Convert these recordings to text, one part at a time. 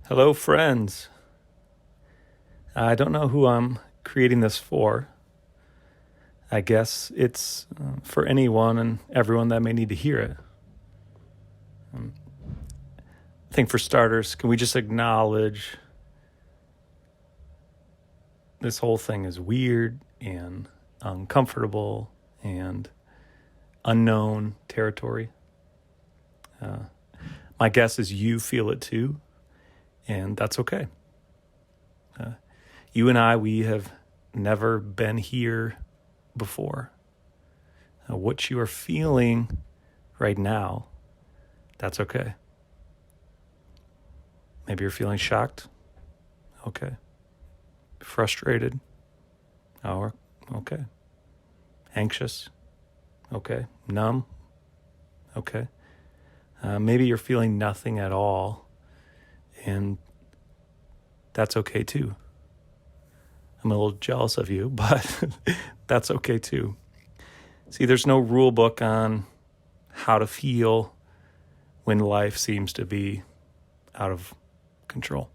Hello, friends. I don't know who I'm creating this for. I guess it's for anyone and everyone that may need to hear it. I think for starters, can we just acknowledge this whole thing is weird and uncomfortable and unknown territory? My guess is you feel it too, and that's okay. You and I, we have never been here before. What you are feeling right now, that's okay. Maybe you're feeling shocked. Okay. Frustrated. Oh, okay. Anxious. Okay. Numb. Okay. Maybe you're feeling nothing at all, and that's okay too. I'm a little jealous of you, but that's okay too. See, there's no rule book on how to feel when life seems to be out of control.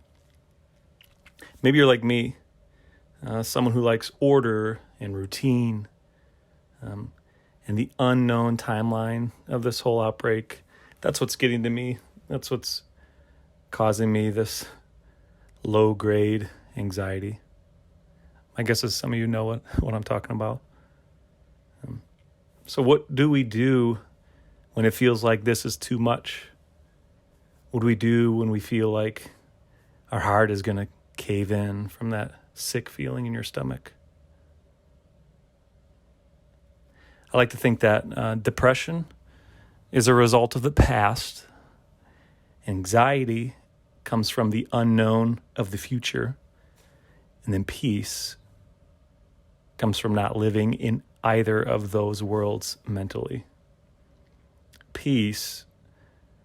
Maybe you're like me, someone who likes order and routine, and the unknown timeline of this whole outbreak. That's what's getting to me. That's what's causing me this low-grade anxiety. I guess as some of you know what I'm talking about. So what do we do when it feels like this is too much? What do we do when we feel like our heart is going to cave in from that sick feeling in your stomach? I like to think that depression is a result of the past. Anxiety comes from the unknown of the future. And then peace comes from not living in either of those worlds mentally. Peace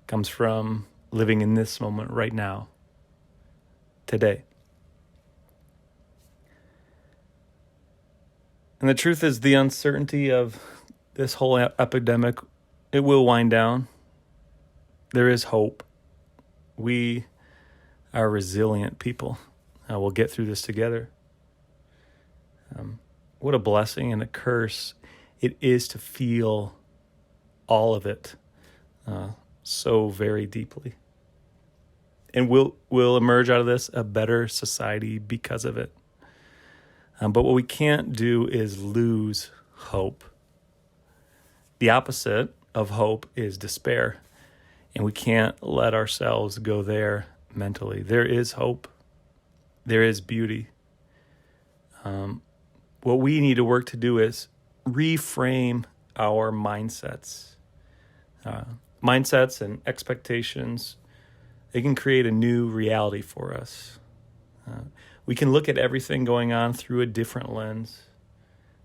comes from living in this moment right now, today. And the truth is, the uncertainty of this whole epidemic, it will wind down. There is hope. We are resilient people. We'll get through this together. What a blessing and a curse it is to feel all of it so very deeply. And we'll emerge out of this a better society because of it. But what we can't do is lose hope. The opposite of hope is despair. And we can't let ourselves go there mentally. There is hope. There is beauty. What we need to work to do is reframe our mindsets. Mindsets and expectations, they can create a new reality for us. We can look at everything going on through a different lens.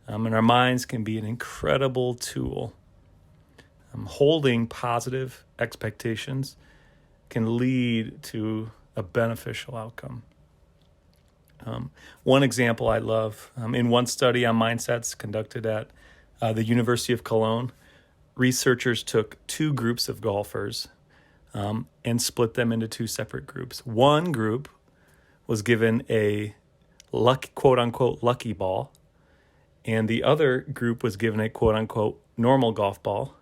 And our minds can be an incredible tool. Holding positive expectations can lead to a beneficial outcome. One example I love, in one study on mindsets conducted at the University of Cologne, researchers took two groups of golfers and split them into two separate groups. One group was given a quote-unquote lucky ball, and the other group was given a quote-unquote normal golf ball.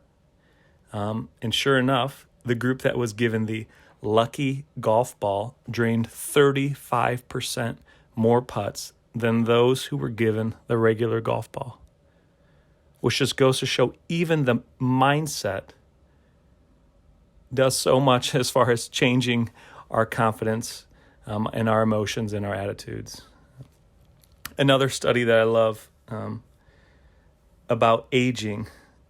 And sure enough, the group that was given the lucky golf ball drained 35% more putts than those who were given the regular golf ball, which just goes to show even the mindset does so much as far as changing our confidence and our emotions and our attitudes. Another study that I love about aging,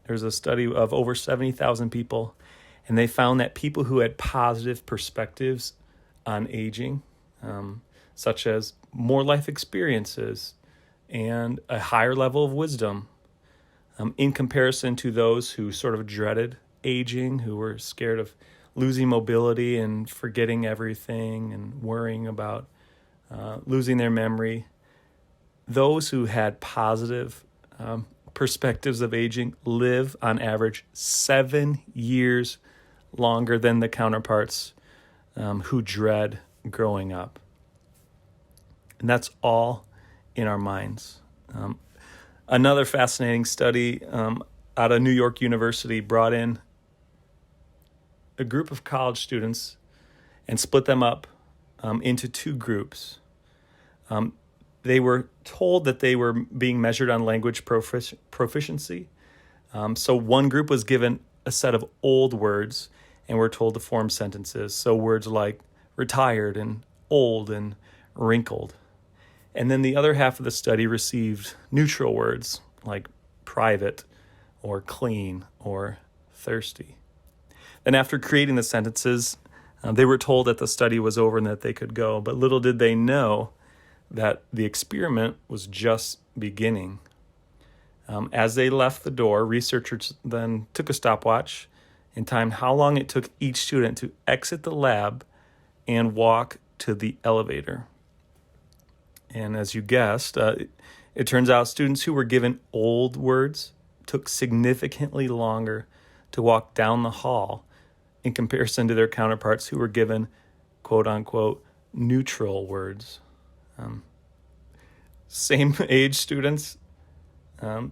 there's a study of over 70,000 people, and they found that people who had positive perspectives on aging, such as more life experiences and a higher level of wisdom, in comparison to those who sort of dreaded aging, who were scared of losing mobility and forgetting everything and worrying about losing their memory. Those who had positive perspectives of aging live on average 7 years longer than the counterparts who dread growing up. And that's all in our minds. Another fascinating study out of New York University brought in a group of college students and split them up into two groups. They were told that they were being measured on language proficiency. So one group was given a set of old words and were told to form sentences. So words like retired and old and wrinkled. And then the other half of the study received neutral words like private or clean or thirsty. Then after creating the sentences, they were told that the study was over and that they could go. But little did they know that the experiment was just beginning. As they left the door, researchers then took a stopwatch and timed how long it took each student to exit the lab and walk to the elevator. And as you guessed, it turns out students who were given old words took significantly longer to walk down the hall in comparison to their counterparts who were given quote-unquote neutral words. Same age students,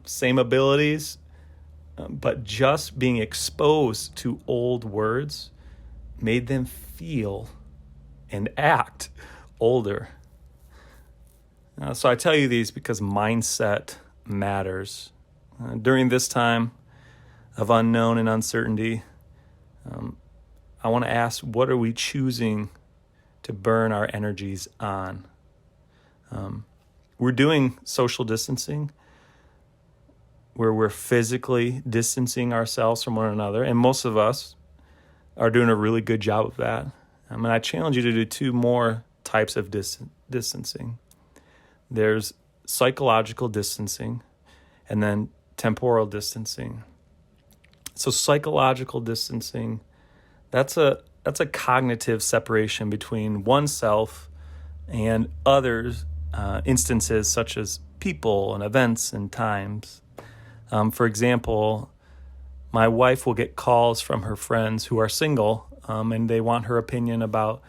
same abilities, but just being exposed to old words made them feel and act older. So I tell you these because mindset matters. During this time of unknown and uncertainty, I want to ask, what are we choosing to burn our energies on? We're doing social distancing, where we're physically distancing ourselves from one another, and most of us are doing a really good job of that. And I challenge you to do two more types of distancing. There's psychological distancing and then temporal distancing. So psychological distancing, that's a cognitive separation between oneself and others, instances such as people and events and times. For example, my wife will get calls from her friends who are single, and they want her opinion about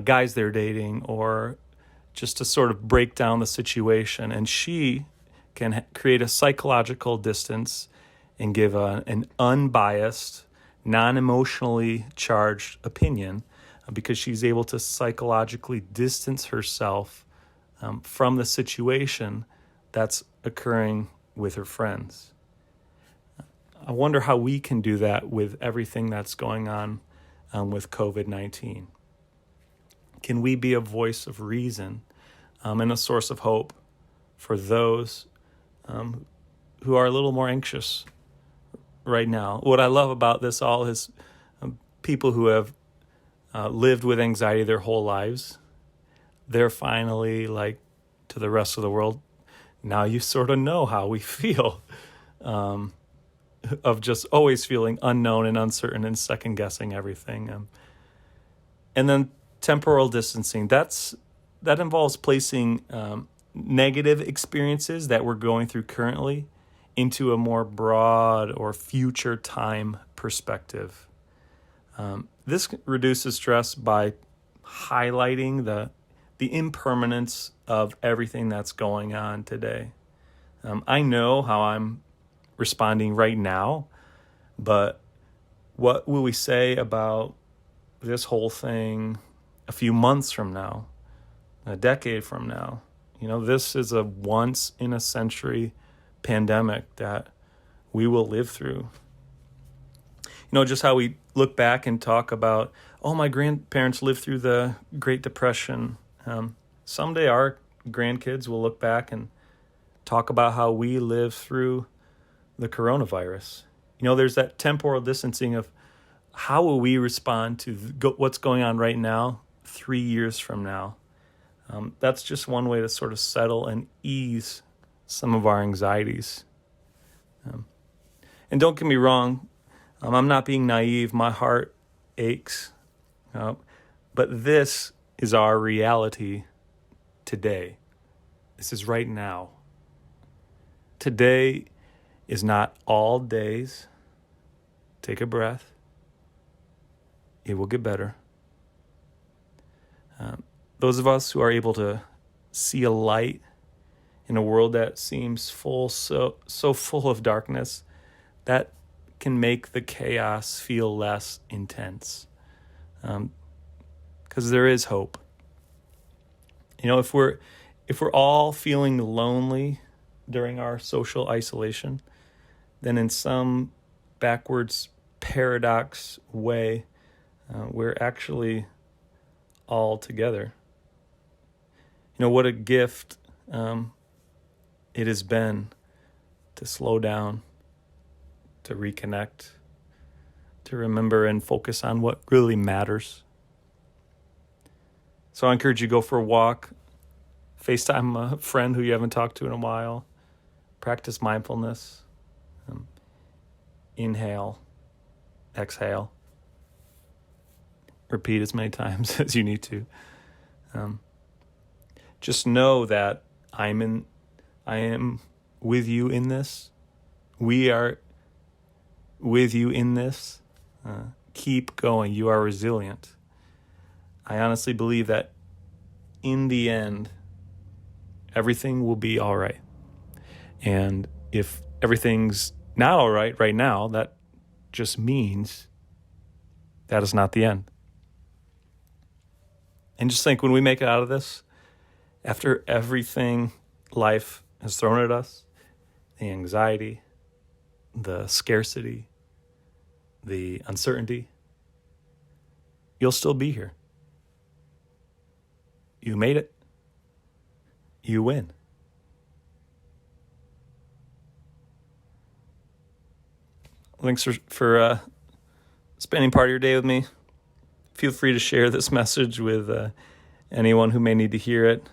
guys they're dating, or just to sort of break down the situation. And she can create a psychological distance and give an unbiased, non-emotionally charged opinion because she's able to psychologically distance herself from the situation that's occurring with her friends. I wonder how we can do that with everything that's going on with COVID-19. Can we be a voice of reason and a source of hope for those who are a little more anxious right now? What I love about this all is people who have lived with anxiety their whole lives. They're finally like to the rest of the world. Now you sort of know how we feel of just always feeling unknown and uncertain and second guessing everything. And then temporal distancing, that involves placing negative experiences that we're going through currently into a more broad or future time perspective. This reduces stress by highlighting the impermanence of everything that's going on today. I know how I'm responding right now, but what will we say about this whole thing a few months from now, a decade from now? This is a once in a century pandemic that we will live through. Just how we look back and talk about, my grandparents lived through the Great Depression. Someday our grandkids will look back and talk about how we lived through the coronavirus. There's that temporal distancing of how will we respond to what's going on right now 3 years from now. That's just one way to sort of settle and ease some of our anxieties. And don't get me wrong, I'm not being naive. My heart aches. But this is our reality today. This is right now. Today is not all days. Take a breath. It will get better. those of us who are able to see a light in a world that seems so full of darkness, that can make the chaos feel less intense. Because there is hope. If we're all feeling lonely during our social isolation, then in some backwards paradox way, we're actually all together. What a gift it has been to slow down, to reconnect, to remember and focus on what really matters. So I encourage you to go for a walk, FaceTime a friend who you haven't talked to in a while, practice mindfulness, inhale, exhale, repeat as many times as you need to. Just know that I am with you in this. We are with you in this. Keep going. You are resilient. I honestly believe that in the end, everything will be all right. And if everything's not all right now, that just means that is not the end. And just think, when we make it out of this, after everything life has thrown at us, the anxiety, the scarcity, the uncertainty, you'll still be here. You made it. You win. Thanks for spending part of your day with me. Feel free to share this message with anyone who may need to hear it.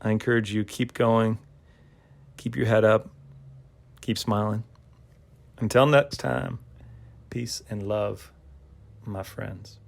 I encourage you, keep going. Keep your head up. Keep smiling. Until next time, peace and love, my friends.